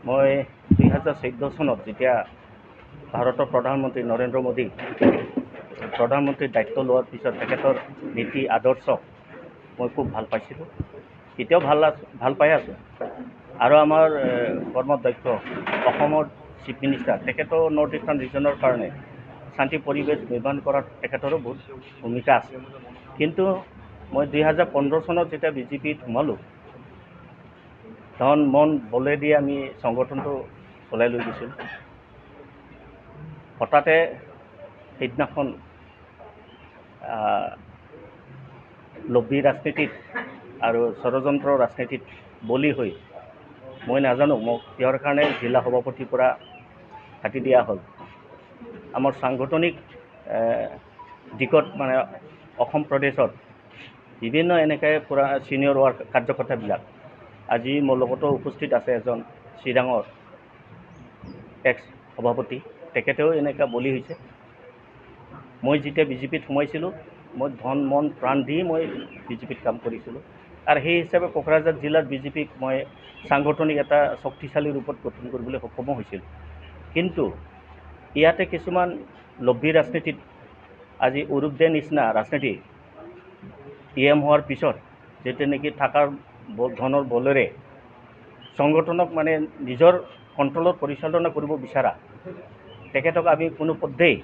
মই 2014 চনত যেতিয়া ভাৰতৰ প্ৰধানমন্ত্ৰী নৰেন্দ্ৰ মোদী প্ৰধানমন্ত্ৰীৰ দায়িত্ব লোৱাৰ পিছত তেখেতৰ নীতি আদৰ্শ মই খুব ভাল পাইছিলোঁ। এতিয়াও ভাল পাই আছোঁ। আৰু আমাৰ কৰ্মদক্ষ অসমৰ চিফ মিনিষ্টাৰ তেখেতৰ নৰ্থ ইষ্টাৰ্ণ ৰিজনৰ কাৰণে শান্তি পৰিৱেশ নিৰ্মাণ কৰাত তেখেতৰো বহুত ভূমিকা আছে। কিন্তু মই 2015 চনত যেতিয়া বিজেপিত সোমালোঁ, ধন মন বলেদি আমি সংগঠনটো চলাই লৈ গৈছিলোঁ। হঠাতে সেইদিনাখন লব্বী ৰাজনীতিত আৰু ষড়যন্ত্ৰ ৰাজনীতিত বলি হৈ মই নাজানো মোক কিহৰ কাৰণে জিলা সভাপতিৰ পৰা কাটি দিয়া হ'ল। আমাৰ সাংগঠনিক দিশত মানে অসম প্ৰদেশত বিভিন্ন এনেকৈ পুৰা ছিনিয়ৰ কাৰ্যকৰ্তাবিলাক আজি মোৰ লগতো উপস্থিত আছে। এজন চিৰাঙৰ এক্স সভাপতি, তেখেতেও এনেকুৱা বলি হৈছে। মই যেতিয়া বিজেপিত সোমাইছিলোঁ, মই ধন মন প্ৰাণ দি মই বিজেপিত কাম কৰিছিলোঁ। আৰু সেই হিচাপে কোকৰাঝাৰ জিলাৰ বিজেপিক মই সাংগঠনিক এটা শক্তিশালী ৰূপত গঠন কৰিবলৈ সক্ষম হৈছিলোঁ। কিন্তু ইয়াতে কিছুমান লব্বী ৰাজনীতিত আজি অৰূপ দে নিচিনা ৰাজনীতি EM হোৱাৰ পিছত যেতিয়া নেকি থাকাৰ ধনৰ বলেৰে সংগঠনক মানে নিজৰ কণ্ট্ৰলত পৰিচালনা কৰিব বিচৰা, তেখেতক আমি কোনো পধ্যেই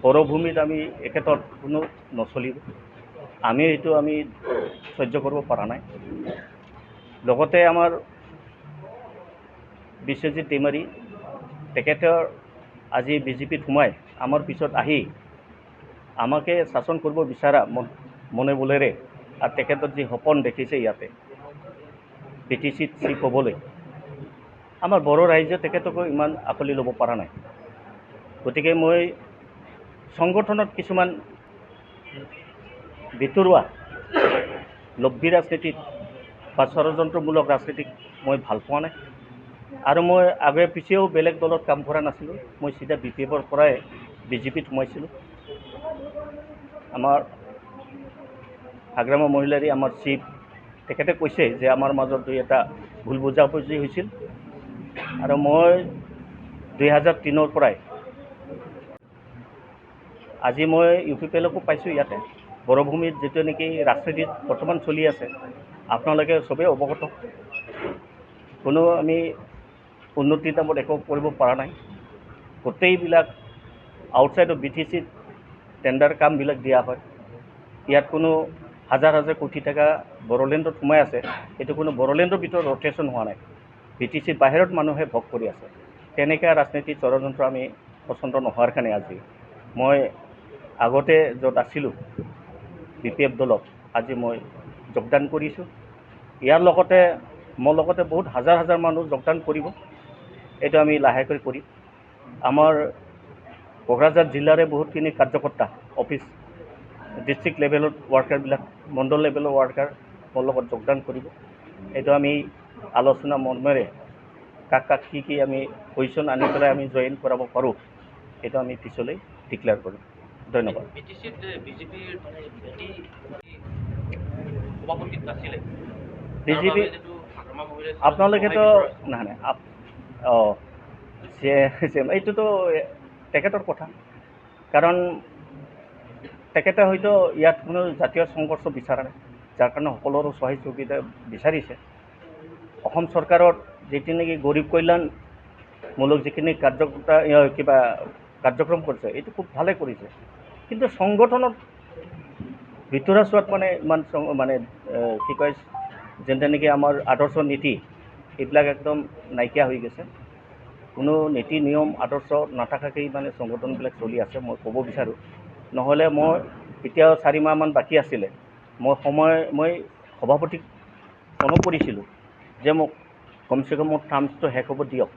পৰভূমিত আমি এখেতৰ কোনো নচলিব। আমি এইটো সহ্য কৰিব পৰা নাই। লগতে আমাৰ বিশ্বজিৎ দৈমাৰী তেখেতৰ আজি বিজেপিত সোমাই আমাৰ পিছত আহি আমাকে শাসন কৰিব বিচৰা মনে বলেৰে, আৰু তেখেতৰ যি সপোন দেখিছে ইয়াতে PTCত চিফ হ'বলৈ, আমাৰ বড়ো ৰাইজে তেখেতকো ইমান আঁকোৱালি ল'ব পৰা নাই। গতিকে মই সংগঠনত কিছুমান ভিতৰুৱা লব্বী ৰাজনীতিত বা ষড়যন্ত্ৰমূলক ৰাজনীতিক মই ভাল পোৱা নাই। আৰু মই আগে পিছেও বেলেগ দলত কাম কৰা নাছিলোঁ। মই চিধা BPFৰ পৰাই বিজেপিত সোমাইছিলোঁ। আমাৰ হাগ্ৰামা মহিলাৰী আমাৰ চিফ তেখেতে কৈছে যে আমাৰ মাজত দুই এটা ভুল বুজাবুজি হৈছিল। আৰু মই 2003 পৰাই আজি মই UPPLকো পাইছোঁ। ইয়াতে বৰভূমিত যিটো নেকি ৰাজনীতিত বৰ্তমান চলি আছে, আপোনালোকে চবেই অৱগত। কোনো আমি উন্নতিৰ নামত একো কৰিব পৰা নাই। গোটেইবিলাক আউটছাইড অফ BTCত টেণ্ডাৰ কামবিলাক দিয়া হয়। ইয়াত কোনো হাজাৰ হাজাৰ কোটি টকা বড়োলেণ্ডত সোমাই আছে, এইটো কোনো বড়োলেণ্ডৰ ভিতৰত ৰটেশ্যন হোৱা নাই। BTCৰ বাহিৰত মানুহে ভোগ কৰি আছে। তেনেকৈ ৰাজনীতিৰ ষড়যন্ত্ৰ আমি পচন্দ নোহোৱাৰ কাৰণে আজি মই আগতে য'ত আছিলোঁ BPF দলত আজি মই যোগদান কৰিছোঁ। ইয়াৰ লগতে মোৰ লগতে বহুত হাজাৰ হাজাৰ মানুহ যোগদান কৰিব। এইটো আমি লাহেকৈ কৰিম। আমাৰ কোকৰাঝাৰ জিলাৰে বহুতখিনি কাৰ্যকৰ্তা অফিচ ডিষ্ট্ৰিক্ট লেভেলত ৱাৰ্কাৰবিলাক মণ্ডল লেভেলৰ ৱাৰ্কাৰ মোৰ লগত যোগদান কৰিব। এইটো আমি আলোচনা মৰ্মেৰে কাক কাক কি আমি পজিশ্যন আনি পেলাই আমি জইন কৰাব পাৰোঁ, এইটো আমি পিছলৈ ডিক্লেয়াৰ কৰিম। ধন্যবাদ। বিজেপি আপোনালোকেতো নাই এইটোতো তেখেতৰ কথা। কাৰণ তেখেতে হয়তো ইয়াত কোনো জাতীয় সংঘৰ্ষ বিচৰা নাই, যাৰ কাৰণে সকলোৰে সহযোগিতা বিচাৰিছে। অসম চৰকাৰৰ যিটো নেকি গৰীব কল্যাণমূলক যিখিনি কাৰ্যক্ৰম কৰিছে, এইটো খুব ভালে কৰিছে। কিন্তু সংগঠনত ভিতৰা চোৱাত মানে ইমান কি কয় যেনে নেকি আমাৰ আদৰ্শ নীতি এইবিলাক একদম নাইকিয়া হৈ গৈছে। কোনো নীতি নিয়ম আদৰ্শ নাথাকাকেই মানে সংগঠনবিলাক চলি আছে, মই ক'ব বিচাৰোঁ। নহ'লে মই এতিয়াও 4 মাহমান বাকী আছিলে, মই সভাপতিক ফোনো কৰিছিলোঁ যে মোক কমচে কম মোৰ টাৰ্মছটো শেষ হ'ব দিয়ক।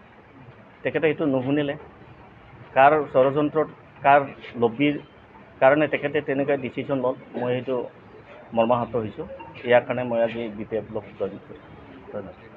তেখেতে সেইটো নুশুনিলে। কাৰ ষড়যন্ত্ৰত কাৰ লব্বীৰ কাৰণে তেখেতে তেনেকুৱা ডিচিশ্যন ল'ল, মই সেইটো মৰ্মাহত হৈছোঁ। ইয়াৰ কাৰণে মই আজি BPF জইন কৰিছোঁ। ধন্যবাদ।